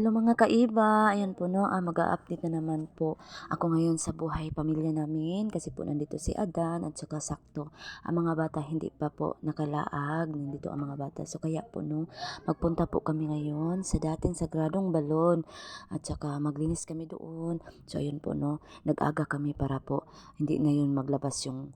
Hello mga kaiba, ayan po no, mag-a-update na naman po ako ngayon sa buhay pamilya namin kasi po nandito si Adan at saka sakto ang mga bata hindi pa po nakalaag, nandito ang mga bata. So kaya po no, magpunta po kami ngayon sa dating sagradong balon at saka maglinis kami doon. So ayun po no, nag-aga kami para po hindi na yun maglabas yung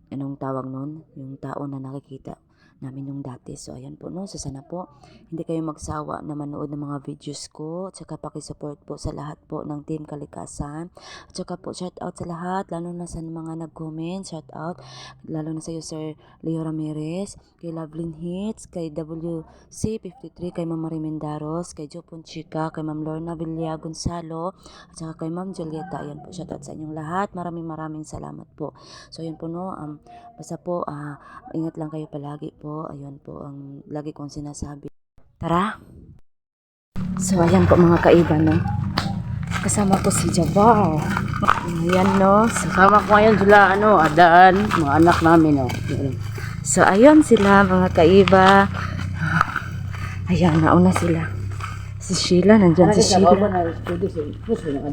anong tawag nun, yung tao na nakikita namin yung dati. So ayan po no, so sana po hindi kayo magsawa na manood ng mga videos ko at saka pakisupport po sa lahat po ng Team Kalikasan at saka po shout out sa lahat lalo na sa mga nag-comment, shout out lalo na sa iyo Sir Leo Ramirez, kay Lovelyn Hits, kay WC53, kay Ma'am Marie Mendaros, kay Jopon Chica, kay Ma'am Lorna Villa Gonzalo at saka kay Ma'am Julieta. Ayan po, shout out sa inyong lahat, maraming salamat po. So ayan po no, basta po ingat lang kayo palagi po. Ayun po ang lagi kong sinasabi. Tara! So ayan po mga kaiba no. Kasama ko si Jabar. Ayan no. Kasama ko ngayon sila, Adan, mga anak namin, So ayan sila mga kaiba. Ayan, nauna sila. Si Sheila, nandyan si Sheila.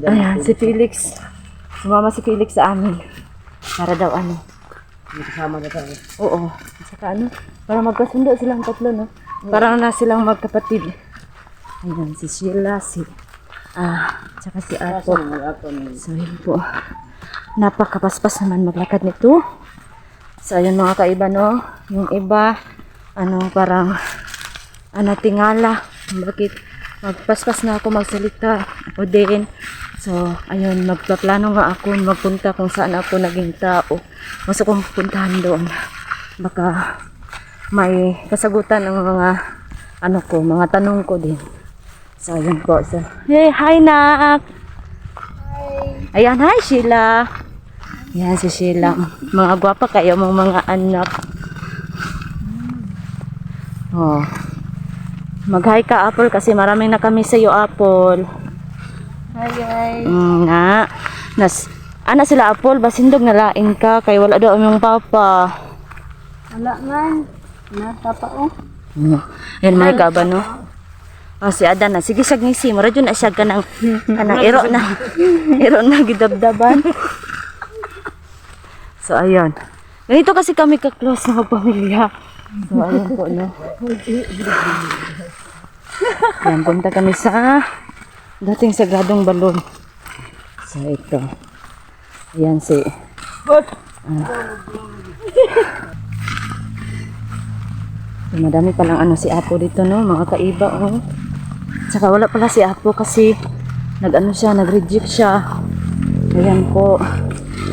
Ayan, si Felix. Sumama si Felix sa amin. Para daw Kasama na tayo. Oo. Saka para magkasundo silang tatlo, no? Para na silang magkapatid. Ayan, si Sheila, tsaka si Apo. So, yun po. Napakapaspas naman maglakad nito. So, ayun mga kaiba, no? Yung iba, parang, tingala. Bakit? Magpaspas na ako magsalita. Ako din. So, ayun, magpaplano nga ako magpunta kung saan ako naging tao. Gusto kong puntahan doon. Baka may kasagutan ng mga mga tanong ko din. So, ayun po. So, hey, hi, Nak! Hi! Ayan, hi, Sheila! Ayan, si Sheila. Mga gwapa kayo, mga anak. Oh. Mag-hi ka, Apple, kasi maraming na kami sa'yo, Apple. Hi guys. Nga. Sila Apple, basindog na lain ka kay wala daw yung papa. Wala man. Papa Yan may ka ba no? Si Adan na sige sag ngisi, mura jud na siya kanang iro na. Iro na gidabdaban. So ayun. Ganito kasi kami ka-close na pamilya. So ayun po no. Yan, punta kami sa dating sagradong balon. So ito. Ayan si madami palang si Apo dito no, mga kaiba oh. Saka wala pala si Apo kasi nag-reject siya. Ayan po.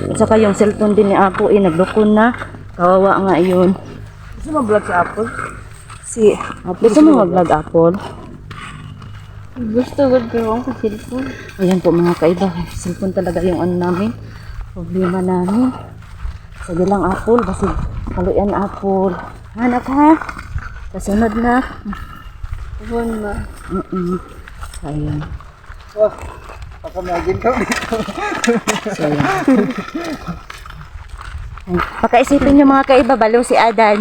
At saka yung cellphone din ni Apo naglukon na. Kawawa nga yun. Gusto mo vlog si Apple? Si Apple. Gusto mo mag-vlog Apple? Gusto ko sa cellphone. Ayan po mga kaiba, cellphone talaga yung namin, problema namin. Sige lang Apple, basi kaluyan Apple. Hanap ha? Kasunod na. Phone na. Ayan. Oh, pakamagin ka. So ayan. Pakaisipin nyo mga kaiba, balo si Adan.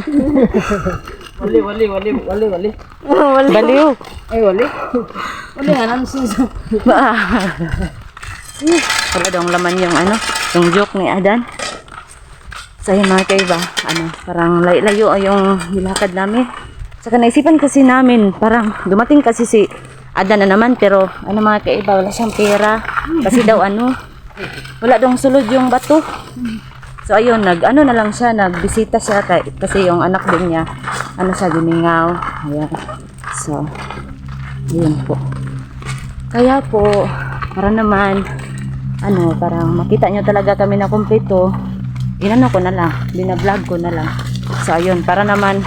Wali. Baliw. Ay, wali. Wali nga nang siso. Wala daw laman yung joke ni Adan. So yun mga kaiba, parang layo yung nilakad namin. Saka naisipan kasi namin, parang dumating kasi si Adan na naman, pero mga kaiba, wala siyang pera. Kasi daw wala daw sulod yung bato. So ayun, na lang siya, nagbisita siya kasi yung anak din niya, siya gumingaw. Ayan. So, ayun po. Kaya po, para naman, parang makita nyo talaga kami na kumpleto, ko na lang, binablog ko na lang. So ayun, para naman,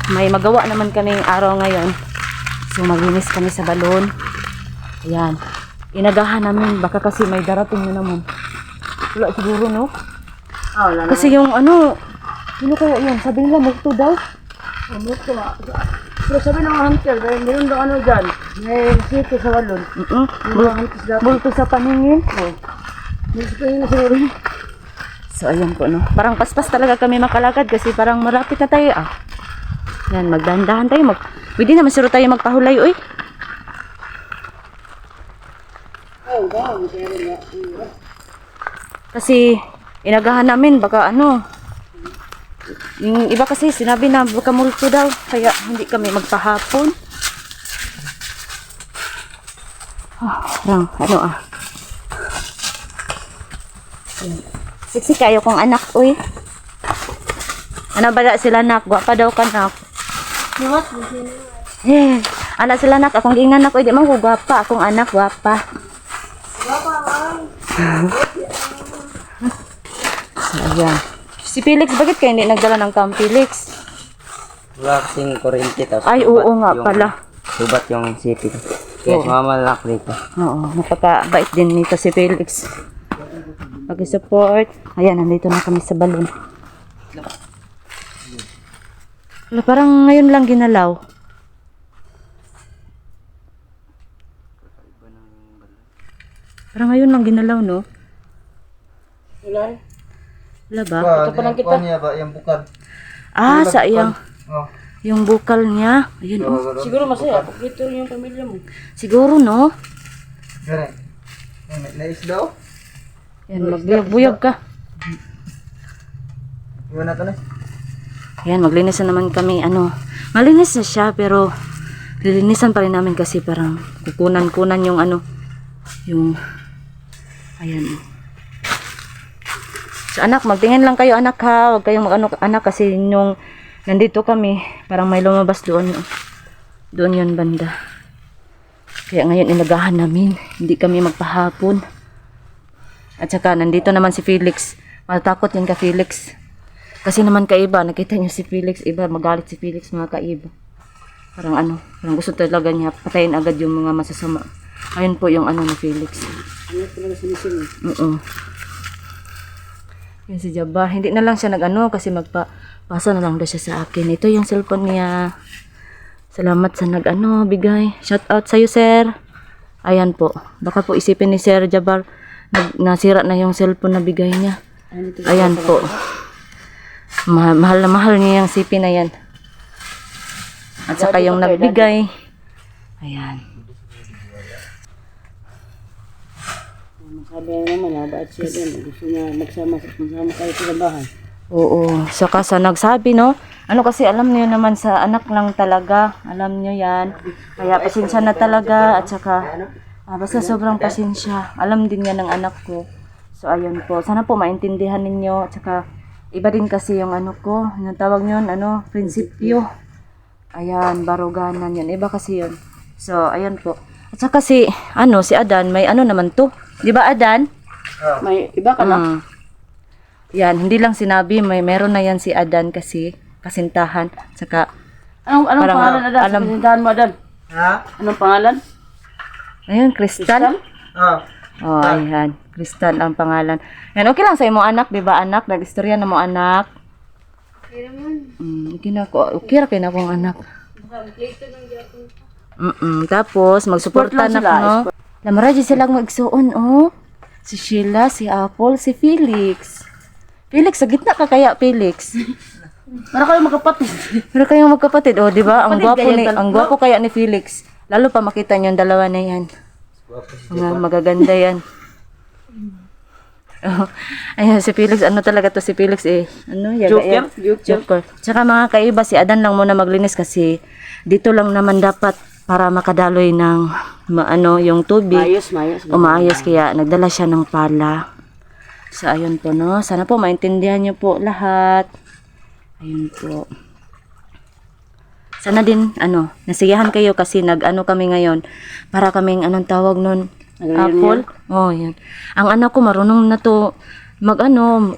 may magawa naman kaming araw ngayon. So maglinis kami sa balon. Ayan. Inagahan namin, baka kasi may darating na naman. Wala siguro, no? Wala na. Kasi yung sino kaya yun? Sabi nila, multo daw. Multo nga. Pero sabi ng hunter, mayroon daw dyan. May sito sa balon. Multo sa paningin. May sito yun na siguro. So, ayan po, no? Parang paspas talaga kami makalakad kasi parang malapit na tayo, Yan, magdahan-dahan tayo. Pwede naman siguro tayo magpahulay, uy. Oh, daw, pero nga. Kasi inagahan namin baka ano. Yung iba kasi sinabi na baka multo daw kaya hindi kami magpahapon. Parang ano Siksi kayo kong anak, uy. Ano ba sila nak? Gwapa daw ka nak. Eh, anak sila nak, akong giingnan nak, uy. Di man ko gwapa, akong anak gwapa. Gwapa man. So, ayan. Si Felix, bakit kayo hindi nagdala ng Camp Felix? Wala kasing kuryente tapos Ay, oo nga pala. subat yung city. Kaya mamalak dito. Oo, napakabait din nito si Felix. Pag-support. Ayan, nandito na kami sa balon. Wala, parang ngayon lang ginalaw. Parang ngayon lang ginalaw, no? Ilan? Wala ba? Ito pa lang kita. niya ba yung bukal? Ah, sayang. Oh. Yung bukal niya. Ayun, oh. Siguro masaya. Pagkito yung pamilya mo. Siguro, no? Gare. Nais daw? Yan, magbuyag-buyag ka. Iwan na to na. Ayan, maglinis na naman kami. Ano, malinis na siya, pero lilinisan pa rin namin kasi parang kukunan-kunan yung ano, yung, ayan. So, anak, magtingin lang kayo, anak, ha. Huwag kayong mag-ano, anak, kasi nung nandito kami, parang may lumabas doon. Doon yun, banda. Kaya ngayon, inagahan namin. Hindi kami magpahapon. At saka, nandito naman si Felix. Matatakot yan ka, Felix. Kasi naman kaiba, nakita niyo si Felix, iba, magalit si Felix, mga kaiba. Parang ano, parang gusto talaga niya patayin agad yung mga masasama. Ayun po yung ano ni Felix. Ano talaga sinisin? Oo. Yan si Jabbar. Hindi na lang siya nag-ano kasi magpapasa na lang daw siya sa akin. Ito yung cellphone niya. Salamat sa nag-ano, bigay. Shout out sa'yo, sir. Ayan po. Baka po isipin ni Sir Jabbar, nasira na yung cellphone na bigay niya. Ayan po. Mahal na mahal niya yung CP na yan. At saka yung nagbigay. Ayan. Sabi naman, ba't siya din? Gusto niya magsama kayo sa bahay. Oo. Saka sa nagsabi, no? Ano kasi alam niyo naman sa anak lang talaga. Alam niyo yan. Kaya pasensya na talaga. At saka, basta sobrang pasensya. Alam din yan ng anak ko. So, ayun po. Sana po maintindihan ninyo. At saka, iba din kasi yung ano ko. Yung tawag nyo, ano, prinsipyo. Ayan, baruganan yun. Iba kasi yun. So, ayun po. At saka si Adan, may ano naman to. Di ba, Adan? May iba ka na? Yan, hindi lang sinabi, meron na yan si Adan kasi, kasintahan. Saka, Anong Parang, pangalan, Adan? alam- Kasintahan mo, Adan? Ha? Anong pangalan? ayun, Kristal. Oh. Oh, ayan. Kristal ang pangalan. Yan, okay lang sa imo anak, di ba anak? Nag-istorya na mo anak. Okay na ko. Okay ra kay na akong anak. Tapos, magsuporta na ko, no? Lamaraji silang magsuon, oh. Si Sheila, si Apple, si Felix. Felix, sa gitna ka kaya, Felix? Para kayo magkapatid. Pero kayong magkapatid, oh, di ba? Ang Kapatid gwapo kayo, ni, ang gwapo kaya ni Felix. Lalo pa makita niyo yung dalawa na yan. Mga magaganda yan. Oh, ayan, si Felix, ano talaga to si Felix eh. Ano, yaga Joker? yan. Joker. Tsaka mga kaiba, si Adan lang muna maglinis kasi dito lang naman dapat para makadaloy ng yung tubig. Mayos. Umaayos kaya nagdala siya ng pala. So, ayun po, no? Sana po maintindihan niyo po lahat. Ayun po. Sana din, nasiyahan kayo kasi nag-ano kami ngayon. Para kaming, anong tawag nun? Apple? Oh, yan. Ang anak ko marunong na to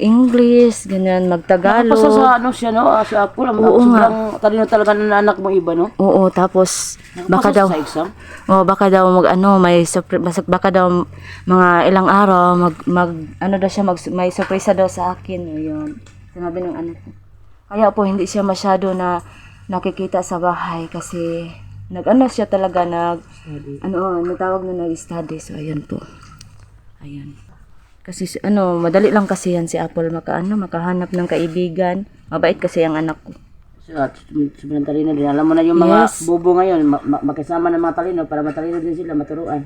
English, ganyan, Nakapasa magtagalog. sa siya, no? Sa Apple. Oo nga. Sobrang talino talaga ng anak mo iba, no? Oo, tapos baka Nakapasa daw sa exam. baka daw baka daw mga ilang araw daw siya may surprise daw sa akin, yun. Sinabi ng anak ko. Kaya po hindi siya masyado na nakikita sa bahay kasi siya talaga natawag na nag-study. So ayan po. Ayan. Kasi madali lang kasi yan si Apple makahanap ng kaibigan. Mabait kasi ang anak ko. Sobrang talino din. Alam mo na yung mga Yes. bobo ngayon, makisama ng mga talino para matalino din sila, maturuan.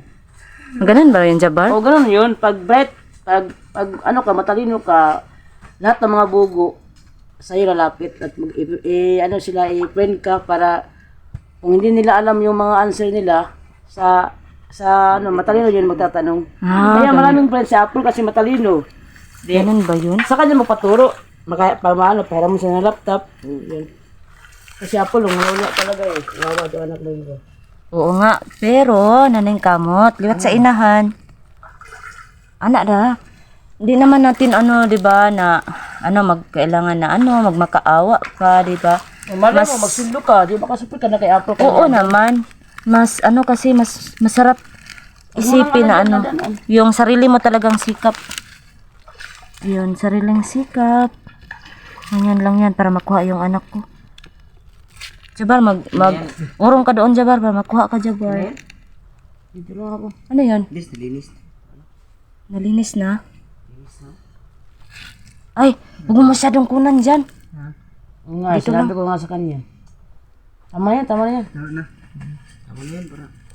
Ganun ba yun, Jabar? O ganun yun, pag bright, pag ano ka, matalino ka, lahat ng mga bugo, sa'yo lalapit at ano sila, i-friend ka para kung hindi nila alam yung mga answer nila, sa ano, matalino yun magtatanong. Kaya maraming friends si Apple kasi matalino. Ganun ba yun? Sa kanya magpaturo, para mo siya ng laptop. Yun. Kasi Apple, wala talaga eh. Wawa doon anak mo yun. Oo nga, pero naning kamot, liwat sa inahan. Anak da. Hindi naman natin ano, 'di ba, na ano magkailangan na ano, magmakaawa ka, 'di ba? Malay mo, magsundo ka, di ba kasupit ka na kay Apple? Oo naman. Mas ano kasi mas masarap isipin na ano, yung sarili mo talagang sikap. Yun, sariling sikap. Ganyan lang yan para makuha yung anak ko. Jabar, urong ka doon, Jabar, para makuha ka, Jabar. Dito lang ako. Ano yun? Linis. Nalinis na? Ay, huwag mo masyadong kunan dyan. Oo nga, sinabi ko nga sa kanya. Tama na yan.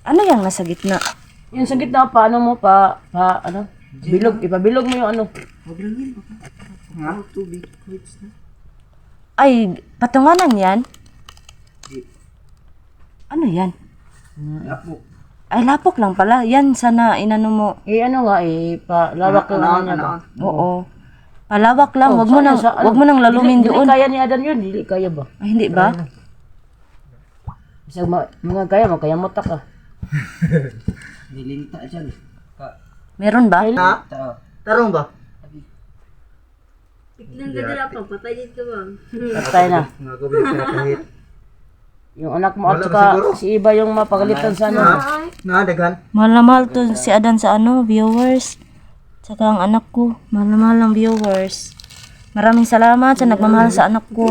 Ano yan nasa gitna? Yung sa gitna, paano mo ano? Ipabilog mo yung ano. Ay, patunganan yan? Ano yan? Ay, lapok lang pala. Yan, sana inano mo. Ano nga, palawak yung ano niya ba? Oo. Palawak lang, wag mo nang lalumin doon. Dili kaya ni Adan yun, dili kaya ba? Ay, hindi ba? Isang mga kaya mo taka. Nilinta dyan. Meron ba? Tarong ba? Patay na. Nga ko kahit. Yung anak mo at saka si Iba yung mapagalitan sa ano. Daghan. Mahal na mahal to si Adan sa ano, viewers. Tsaka ang anak ko, mahal na mahal ng viewers. Maraming salamat sa nagmamahal sa anak ko.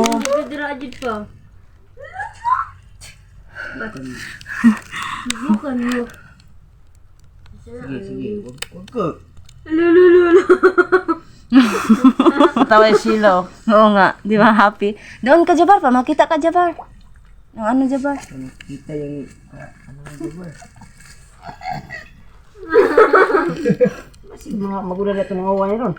Sige. Huwag ko. Tawa yung sila oh. Oo nga, di ba happy? Doon ka, Jabar, pa makita ka, Jabar. Yung ano, Jabar? Kita yung Kasi magulan na ito mga uwan ron.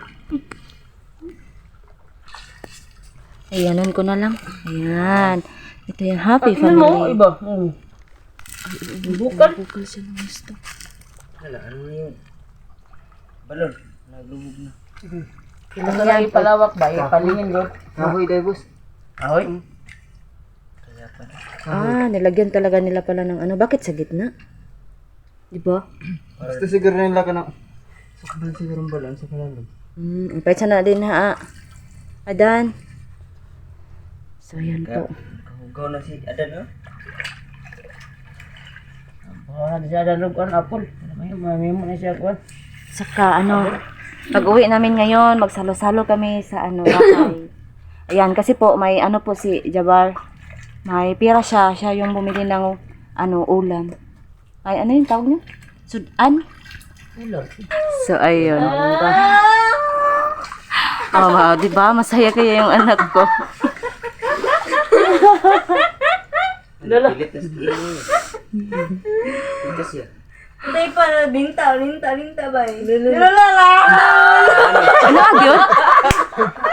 Ayanan ko na lang. Ayan. Ito yung happy Tingnan mo, family. Iba. Bukal. Bukal siya ng gusto. ano yun? Balon. Naglubog na. Kailangan lang ipalawak ba? Ipalingin ko. Ahoy, Daibus. Ahoy. Ah, nilagyan talaga nila pala ng ano. Bakit sa gitna? Di ba? Basta siguro nila ka na. Sakbal siguro ang balon sa kalalim. Ang pwede na din ha. Adan. So, yan po. Kahugaw na si Adan, no? Baka siya dalugan apple. May mo na siya kuwan. Saka ano, pag uwi namin ngayon, magsalo-salo kami sa ano, bakay. Ayan, kasi po may ano po si Jabar. May pira siya, siya yung bumili ng ano, ulam. Ay, ano yung tawag niya? Sudan? So, ayun. Oh, wow, di ba? Masaya kaya yung anak ko. Pilit na si Ino. Pitas yan. Hindi pa, linta ba eh? Ano yun?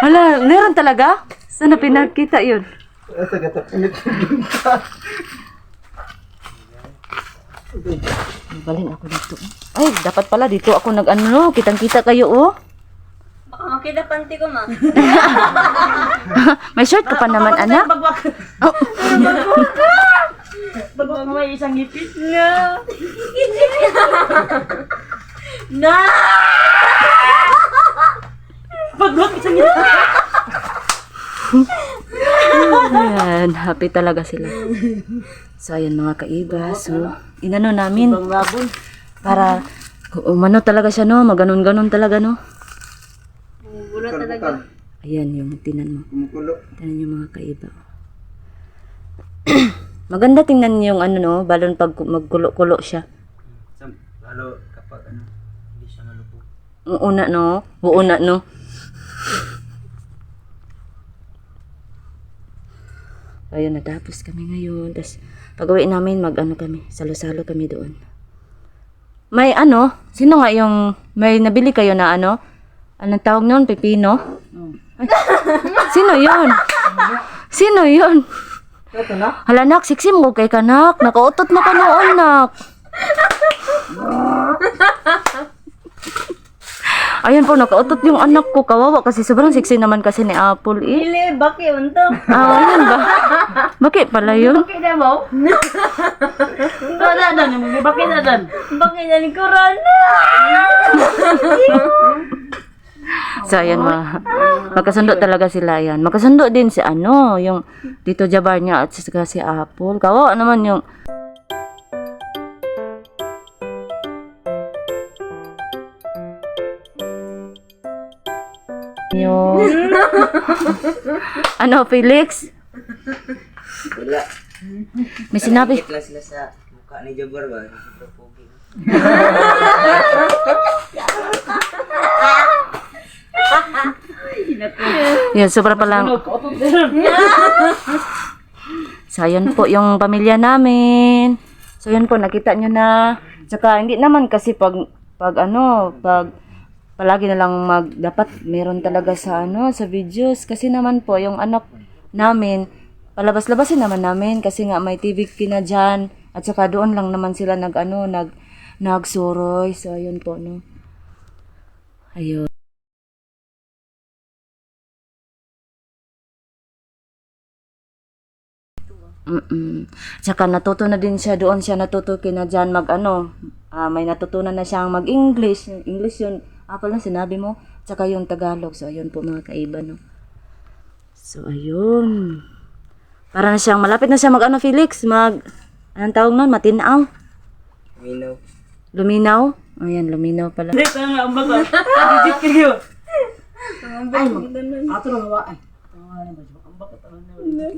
Wala, meron talaga? Saan na pinakita yun? Asa gatak init. Balhin ako dito. Ay, dapat pala dito ako nag-ano, kitang-kita kayo, oh. Baka makita panty ko ma. May short ka pa naman, anak. Oh. Bagwak mo may isang ngipit. No! No! Bagwak isang ngipit. Ayan, happy talaga sila. So, ayan mga kaiba. So, inano namin para umano talaga siya, no? Maganon-ganon talaga, no? Wala talaga. Ayan yung tinan mo. Kumukulo. Tinan yung mga kaiba. Maganda tingnan yung ano, no? Balon pag magkulo-kulo siya. Lalo kapag ano, hindi siya malubog. Una, no? Buuna, no? Ayun, natapos kami ngayon. Tapos, pag uwi namin, mag-ano kami. Salo-salo kami doon. may ano, sino nga yung, may nabili kayo na ano? Anong tawag nun? Pepino? Ay, sino yun? Sino yun? Ito na? Hala nak, siksi mo kay kanak. Nakautot mo ka noon nak. Ayun po, nakautot yung anak ko. Kawawa kasi sobrang siksi naman kasi ni Apple eh. Dili, baki unto. Ah, ayun ba? Bakit pala yun? Bakit na mo? Bakit na dan? Bakit na dan? Baki na ni Corona. So, ayan magkasundo talaga sila yan. Magkasundo din si ano, yung Tito Jabar niya at saka si Apple. Kawawa naman yung ano, Felix? Wala. May sinabi. Higit lang sila sa mukha ni Jabar ba? Sobrang pogi. Yan, sobra pa lang. So, ayun po yung pamilya namin. So, yun po, nakita nyo na. Tsaka, hindi naman kasi pag palagi na lang dapat meron talaga sa sa videos. Kasi naman po, yung anak namin, palabas-labasin naman namin kasi nga may TV kina dyan. At saka doon lang naman sila nagsuroy. So, ayun po, no. Ayun. Tsaka natuto na din siya doon siya natuto kina dyan may natutunan na siyang mag-English. English yun. Apple na sinabi mo. Tsaka yung Tagalog. So, ayun po mga kaiba, no. So, ayun. Para na siyang, malapit na siya Felix? Anong tawag nun? Matinaw? Minaw. Luminaw? Ayan, luminaw pala. Dito nga ang baga. Digit kayo. Ay, ato na hawa. Ay, ang baga talaga na.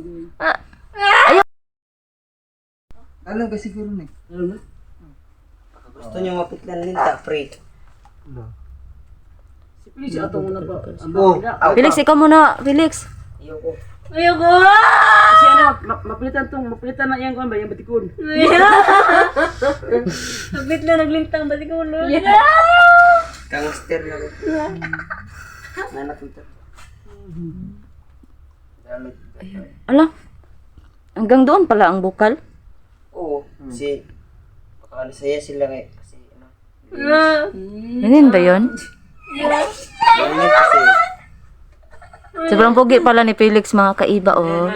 Alam ka siguro na eh. Ano na? Gusto niyo mapitlan linta, free. Si Felix ato muna ba? Ang Oh, baga. Felix, ikaw muna. Felix. Ayoko. Ayoko. Kasi mapilitan na yan ko ba yung batikon. Sabit na naglintang balik ko ulo. Gangster na ko. Nanak ito. Damit. Ala, hanggang doon pala ang bukal. Oo. Kasi baka saya sila ngayon. Kasi ano. Ganun ba yun? Ganyan kasi. Sobrang pogi pala ni Felix mga kaiba, oh.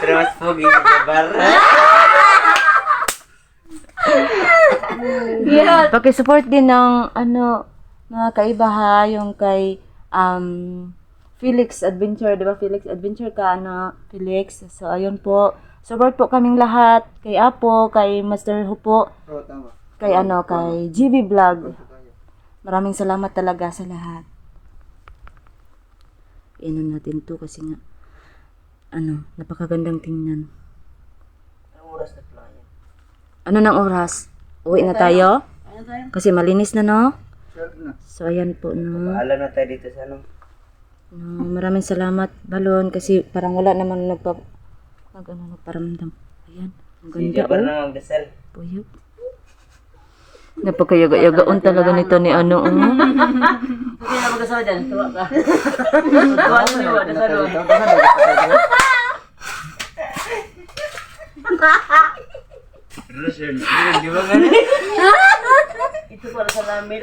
Pero mas pogi si Jabar. Paki-support din ng mga kaiba ha, yung kay Felix Adventure, 'di ba? Felix Adventure ka Felix. So ayun po. Support po kaming lahat kay Apo, kay Master Hupo, Oo, tama. kay kay GB Vlog. Maraming salamat talaga sa lahat. Inom natin to kasi nga napakagandang tingnan. Anong oras na pala yan? Ano ng oras? Uwi na tayo? Ano tayo? Kasi malinis na, no? Sharp na. So, ayan po, no? Alam na tayo dito sa ano. No, maraming salamat, Balon, kasi parang wala naman nagparamdam. Ayan, ang Si ganda, Jabar oh. na magdasal. Puyog. Napakayaga-yagaon talaga nito ni Sige na magkasama dyan. Tuwa ka. Tuwa ka niwa. Dasalo. Di ba ganun? Ito para sa namin.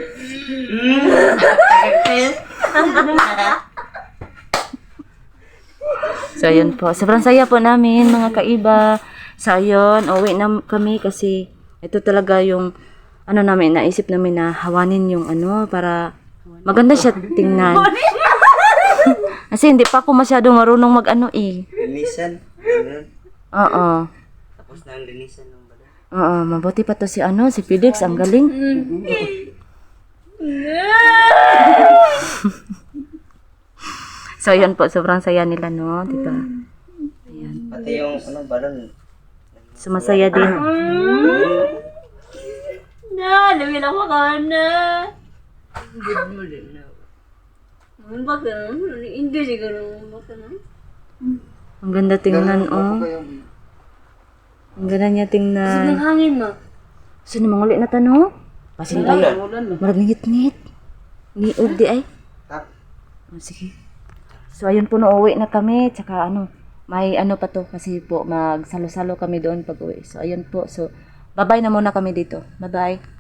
So, ayun po. Sobrang saya po namin, mga kaiba. So, ayun, uwi na kami kasi ito talaga yung namin, naisip namin na hawanin yung para maganda siya tingnan. Kasi hindi pa ako masyadong marunong Linisan. Ganun. Oo. Tapos na ang linisan ng balat. Oo, mabuti pa to si si Felix, ang galing. So, yun po, sobrang saya nila, no? Diba? Pati yung balon. Sumasaya din. Na, lamin ako ka na. Baka hindi siguro baka na. Ang ganda tingnan, oh. Ang ganda niya Sa tingnan. hangin mo. Sino manguli na tanong? Pasin tayo. Ulan. Marag ngit-ngit. Niog di ay. Tak. Oh, sige. So, ayun po, uuwi na kami. Tsaka may ano pa to. Kasi po, magsalo-salo kami doon pag uwi. So, ayun po. So, bye-bye na muna kami dito. Bye-bye.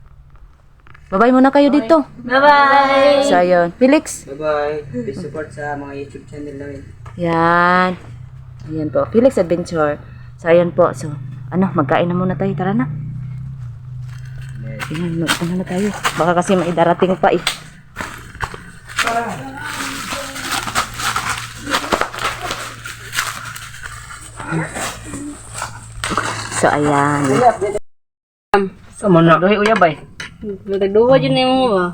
Bye-bye muna kayo dito. Bye-bye! So, ayun. Felix. Bye-bye. Please support sa mga YouTube channel namin. Yan. Ayan po. Felix Adventure. So, ayan po. So, magkain na muna tayo. Tara na. Ayan, magkain na tayo. Baka kasi may darating pa eh. So, ayan. Sama na. Dohi uyabay. Matagduwa dyan na yung mga.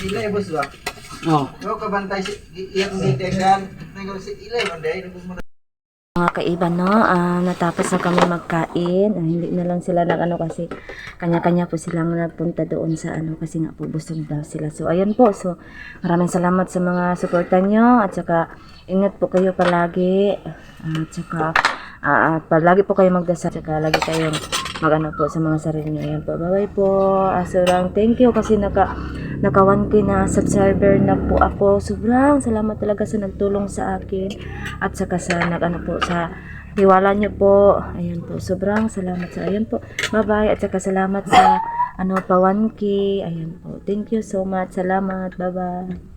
Ilay boss ba? Oh. Yo kabantay si iyang ditekan. Nang si ilay man day nung mo. Mga kaiban, no? Natapos na kami magkain. Hindi na lang sila kasi kanya-kanya po silang nagpunta doon sa kasi nga po busog daw sila. So, ayan po. So, maraming salamat sa mga suporta nyo. At saka, ingat po kayo palagi. At saka, palagi po kayo magdasal. At saka, lagi kayong po sa mga sarili nyo. Ayan po. Bye-bye po. So lang, thank you kasi naka 1K na subscriber na po ako. Sobrang salamat talaga sa nagtulong sa akin. At saka sa po sa tiwala nyo po. Ayan po. Sobrang salamat sa ayan po. Bye-bye. At saka salamat sa pa 1K. Ayan po. Thank you so much. Salamat. Bye-bye.